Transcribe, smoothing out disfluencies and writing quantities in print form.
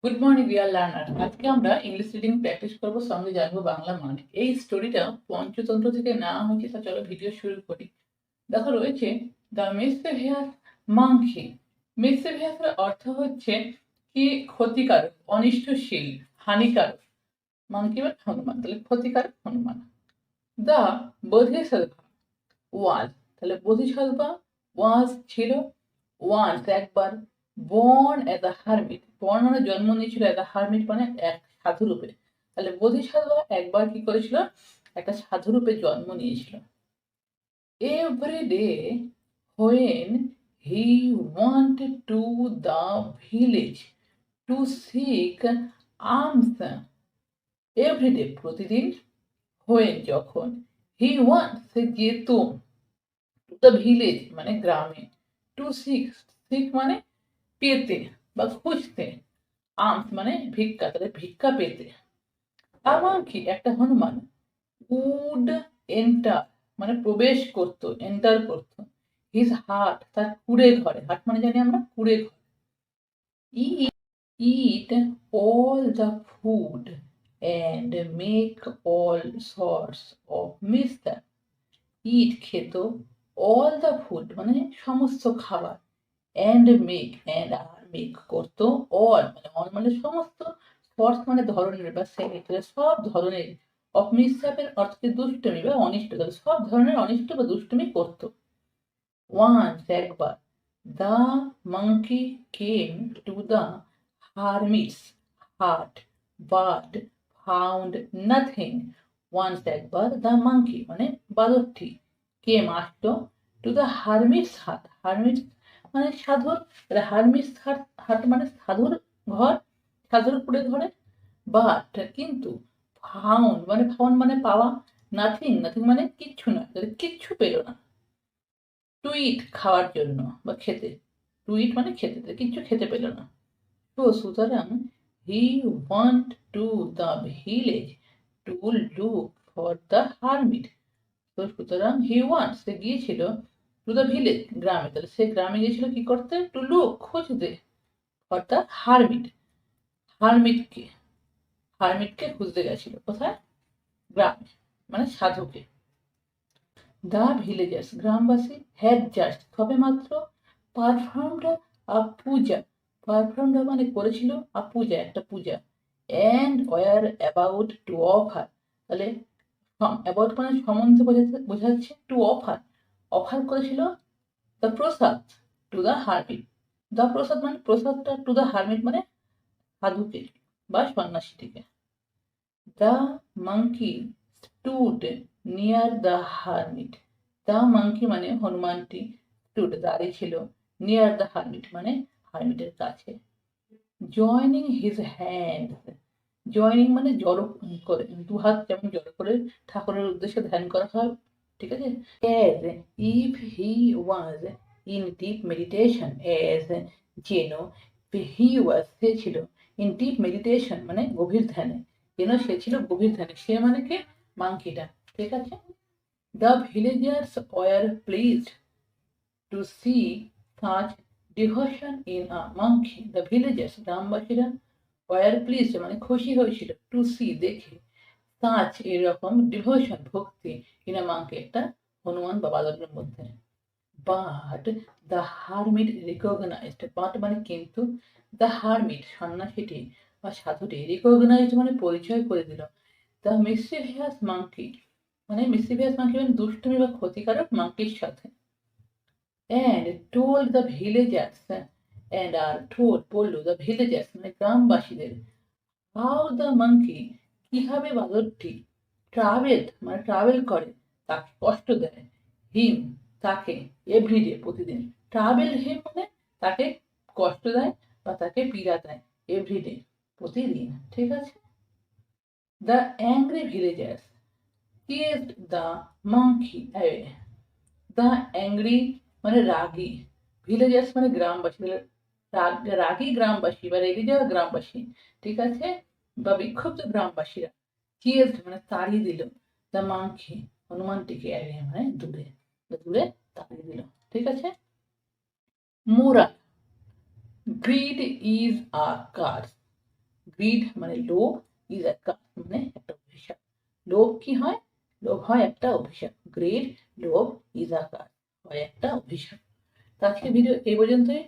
Good morning deer learner. আজকে আমরা English reading practice করবো, সঙ্গে জানবো বাংলা মানে। এই স্টোরিটা পঞ্চতন্ত্র থেকে নেওয়া হয়েছে। তা চলো ভিডিও শুরু করি। দেখো রয়েছে দ্য মিসচিভিয়াস মাংকি। মিসচিভিয়াসের অর্থ হচ্ছে কি ক্ষতিকারক, অনিষ্টশীল, হানিকারক। মাংকি মানে হনুমান, তাহলে ক্ষতিকারক হনুমান। দ্য বোধিসত্ত্ব ওয়াজ, তাহলে বোধিসত্ত্ব ওয়াজ ছিল, ওয়ান্স একবার, born as a hermit, born মানে জন্ম নিয়েছিল, অ্যাজ আ হারমিট মানে এক সাধু রূপে। তাহলে বোধিসত্ত্ব একবার কি করেছিল, একটা সাধু রূপে জন্ম নিয়েছিল। Every day when he went to the village to seek alms, everyday প্রতিদিন, when যখন, he went সে যেত, টু দ্য ভিলেজ মানে গ্রামে, টু সিক, সিক মানে পেতে বা খুঁজতে, আর্মস মানে ভিক্ষা, তাহলে ভিক্ষা পেতে। আবার কি একটা হনুমান, উড এন্টার মানে প্রবেশ করতো, এন্টার করতো, হিজ হার্ট তার কুড়ে ঘরে, হার্ট মানে জানি আমরা কুড়ে ঘর, eat all the food and make all sorts of mischief, ইট খেত, অল দ্য ফুড মানে সমস্ত খাবার, অ্যান্ড মেক অ্যান্ড আর মেক করতো, অল মানে অল মানে সমস্ত, সর্স মানে ধরনের বা শ্রেণী, সব ধরনের, অফ মিসচাপের অর্থ দুষ্টমি বা অনিষ্ট, তাহলে সব ধরনের অনিষ্ট বা দুষ্টমি করতো। ওয়ান্স একবার, the monkey came to the hermits hut but found nothing. Once একবার, দ্য মাংকি মানে বাদরটি, কেম আসতো, টু দ্য হারমিটস হাট, হারমিটস মানে সাধুর, হারমিটস হাট, হাট মানে সাধুর ঘর, সাধুর কুড়ে ঘরে, বাট কিন্তু, ফাউন্ড মানে ফাউন্ড মানে পাওয়া, নাথিং, নাথিং মানে কিচ্ছু না, কিচ্ছু পেল না। টু ইট খাওয়ার জন্য বা খেতে, টু ইট মানে খেতে, কিচ্ছু খেতে পেল না। তো সুতরাং he want to the village to look for the hermit, তো সুতরাং হি ওয়ান্ট সে গিয়েছিল, টু দ্য ভিলেজ গ্রামে, তাহলে সে গ্রামে গিয়েছিল কি করতে, টু লুক খুঁজতে, ফর দ্য হারমিট, হারমিটকে, হারমিটকে খুঁজতে গেছিল কোথায়, গ্রামে মানে সাধুকে। দ্য ভিলেজার্স গ্রামবাসী, হ্যাড জাস্ট সবে মাত্র, পারফর্মড আ পূজা, পারফর্মড মানে করেছিল, আ পূজা একটা পূজা, and were about to offer, তাহলে অ্যাবাউট মানে সম্বন্ধে বোঝাচ্ছে, টু অফার, অফার করেছিল, the prasad to the hermit, the prasad মানে প্রসাদটা, টু দ্য হারমিট মানে সাধুকে বা সন্ন্যাসীটিকে। The monkey stood near the hermit, the monkey মানে হনুমানটি, স্টুড দাঁড়িয়ে ছিল, নিয়ার দ্য হারমিট মানে হারমিটের কাছে, জয়নিং হিজ হ্যান্ড, জয়নিং মানে জড়ো করে, দু হাত যেমন জড়ো করে ঠাকুরের উদ্দেশ্যে ধ্যান করা হয়, ঠিক আছে, as if he was in deep meditation, as যেন, হি ওয়াজ সে ছিল, ইন ডিপ মেডিটেশন মানে গভীর ধ্যানে, যেন সে ছিল গভীর ধ্যানে, সে মানে কে, মাংকিটা, ঠিক আছে। The villagers were pleased to see such devotion in a monkey, the villagers গ্রামবাসীরা, ওয়ার প্লিজড মানে খুশি হয়েছিল, টু সি দেখে, সাচ এরকম, ডিভোশন ভক্তি, ইন আ মাংকি একটা হনুমান বা বাদরের মধ্যে। But the hermit recognised, but মানে কিন্তু, দ্য হারমিট সন্ন্যাসীটি বা সাধুটি, রিকগনাইজড মানে পরিচয় করে দিল, দ্য মিসচিভিয়াস মাংকি মানে মিসচিভিয়াস মাংকি মানে দুষ্টুমি বা ক্ষতিকারক মাংকির সাথে, and told the villagers, and R told বলল, দ্য ভিলেজার্স মানে গ্রামবাসীদের, হাউ দ্য মাংকি কিভাবে বাদরটি, ট্রাভেল মানে ট্রাভেল করে, তাকে কষ্ট দেয়, হিম তাকে, এভরিডে প্রতিদিন, ট্রাভেল হিম মানে তাকে কষ্ট দেয় বা তাকে পীড়া দেয়, এভরিডে প্রতিদিন, ঠিক আছে। The angry villagers chased the monkey away, the angry মানে রাগী, ভিলেজার্স মানে গ্রামবাসী, রাগী গ্রামবাসী বা রেগে যাওয়া গ্রামবাসী, ঠিক আছে, বা বিক্ষুব্ধ গ্রামবাসীরা, চিয়েস্ট মানে তাড়িয়ে দিল, দ্য মাংকি হনুমানটিকে, অ্যাওয়ে মানে দূরে, দূরে তাড়িয়ে দিল, ঠিক আছে। Moral, greed is a curse, greed মানে লোভ, ইজ আ কার্স মানে একটা অভিশাপ। লোভ কি হয়? লোভ হয় একটা অভিশাপ। গ্রিড, লোভ, ইজ আ কার্স হয় একটা অভিশাপ। তো আজকে ভিডিও এই পর্যন্তই।